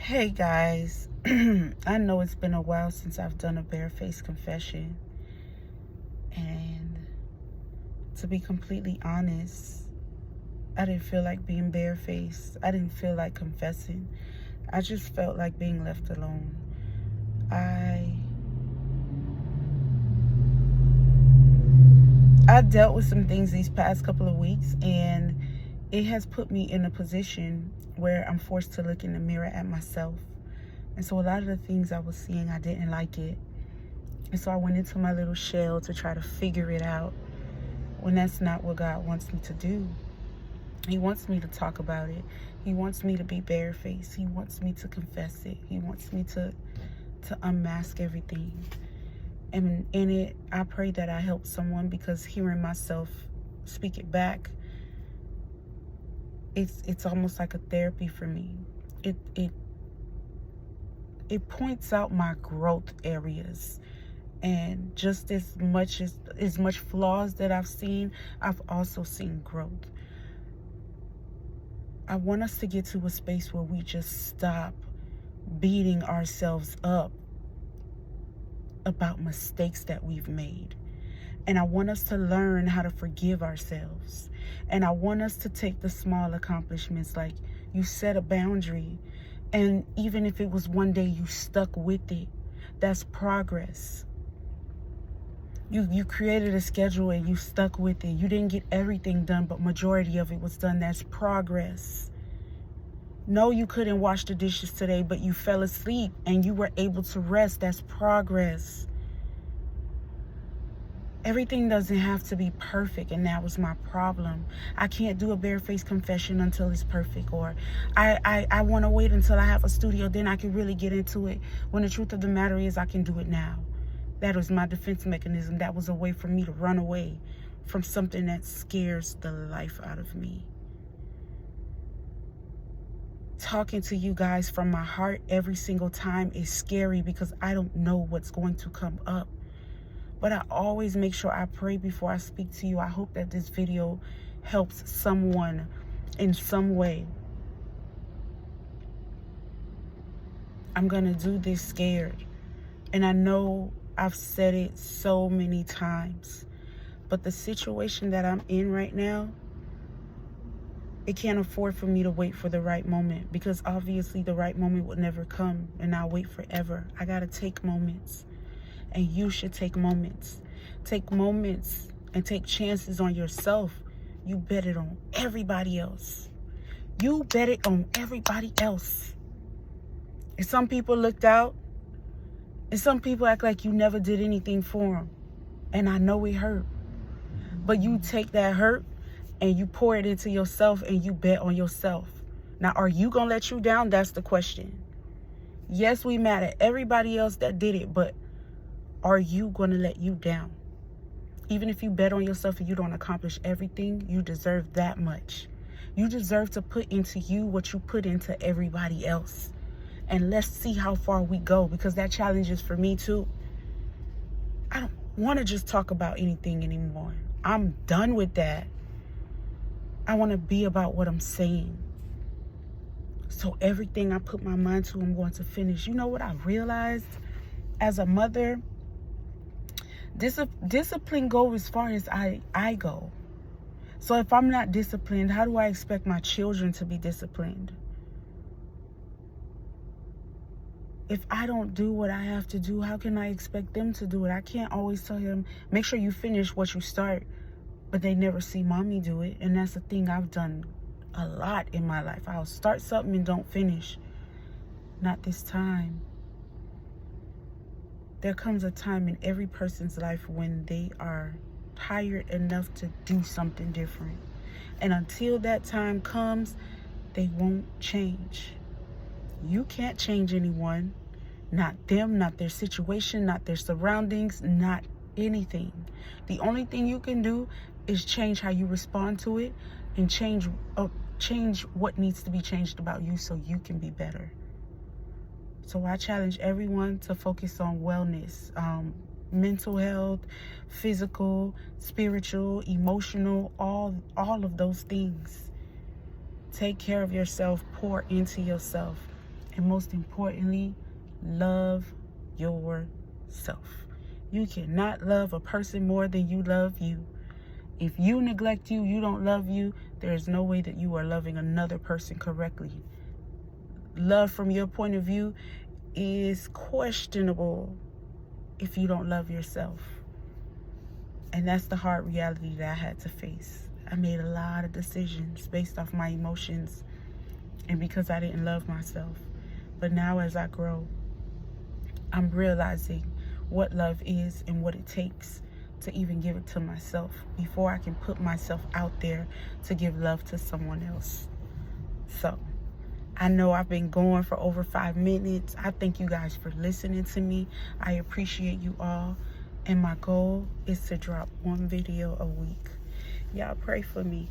Hey guys, I know it's been a while since I've done a barefaced confession, and to be completely honest, I didn't feel like being barefaced. I didn't feel like confessing. I just felt like being left alone. I dealt with some things these past couple of weeks, and it has put me in a position where I'm forced to look in the mirror at myself. And so a lot of the things I was seeing, I didn't like it. And so I went into my little shell to try to figure it out, when that's not what God wants me to do. He wants me to talk about it. He wants me to be barefaced. He wants me to confess it. He wants me to unmask everything. And in it, I pray that I help someone, because hearing myself speak it back, it's almost like a therapy for me. It points out my growth areas. And just as much flaws that I've seen, I've also seen growth. I want us to get to a space where we just stop beating ourselves up about mistakes that we've made. And I want us to learn how to forgive ourselves. And I want us to take the small accomplishments, like you set a boundary, and even if it was one day you stuck with it, that's progress. You created a schedule and you stuck with it. You didn't get everything done, but majority of it was done. That's progress. No, you couldn't wash the dishes today, but you fell asleep and you were able to rest. That's progress. Everything doesn't have to be perfect, and that was my problem. I can't do a barefaced confession until it's perfect, or I want to wait until I have a studio, then I can really get into it, when the truth of the matter is I can do it now. That was my defense mechanism. That was a way for me to run away from something that scares the life out of me. Talking to you guys from my heart every single time is scary, because I don't know what's going to come up. But I always make sure I pray before I speak to you. I hope that this video helps someone in some way. I'm gonna do this scared. And I know I've said it so many times, but the situation that I'm in right now, it can't afford for me to wait for the right moment, because obviously the right moment will never come, and I'll wait forever. I gotta take moments, and you should take moments. Take moments and take chances on yourself. You bet it on everybody else. You bet it on everybody else. And some people looked out, and some people act like you never did anything for them. And I know it hurt. But you take that hurt and you pour it into yourself, and you bet on yourself. Now, are you going to let you down? That's the question. Yes, we mad at everybody else that did it, but are you going to let you down? Even if you bet on yourself and you don't accomplish everything, you deserve that much. You deserve to put into you what you put into everybody else. And let's see how far we go, because that challenge is for me too. I don't want to just talk about anything anymore. I'm done with that. I want to be about what I'm saying. So everything I put my mind to, I'm going to finish. You know what I realized as a mother? Discipline goes as far as I go. So if I'm not disciplined, how do I expect my children to be disciplined? If I don't do what I have to do, how can I expect them to do it? I can't always tell them, make sure you finish what you start, but they never see mommy do it. And that's the thing I've done a lot in my life. I'll start something and don't finish. Not this time. There comes a time in every person's life when they are tired enough to do something different. And until that time comes, they won't change. You can't change anyone. Not them, not their situation, not their surroundings, not anything. The only thing you can do is change how you respond to it, and change what needs to be changed about you so you can be better. So I challenge everyone to focus on wellness, mental health, physical, spiritual, emotional, all of those things. Take care of yourself, pour into yourself, And most importantly, love yourself. You cannot love a person more than you love you. If you neglect you, you don't love you, there is no way that you are loving another person correctly. Love from your point of view is questionable if you don't love yourself. And that's the hard reality that I had to face. I made a lot of decisions based off my emotions and because I didn't love myself. But now as I grow, I'm realizing what love is and what it takes to even give it to myself before I can put myself out there to give love to someone else. So I know I've been going for over 5 minutes. I thank you guys for listening to me. I appreciate you all. And my goal is to drop 1 video a week. Y'all pray for me.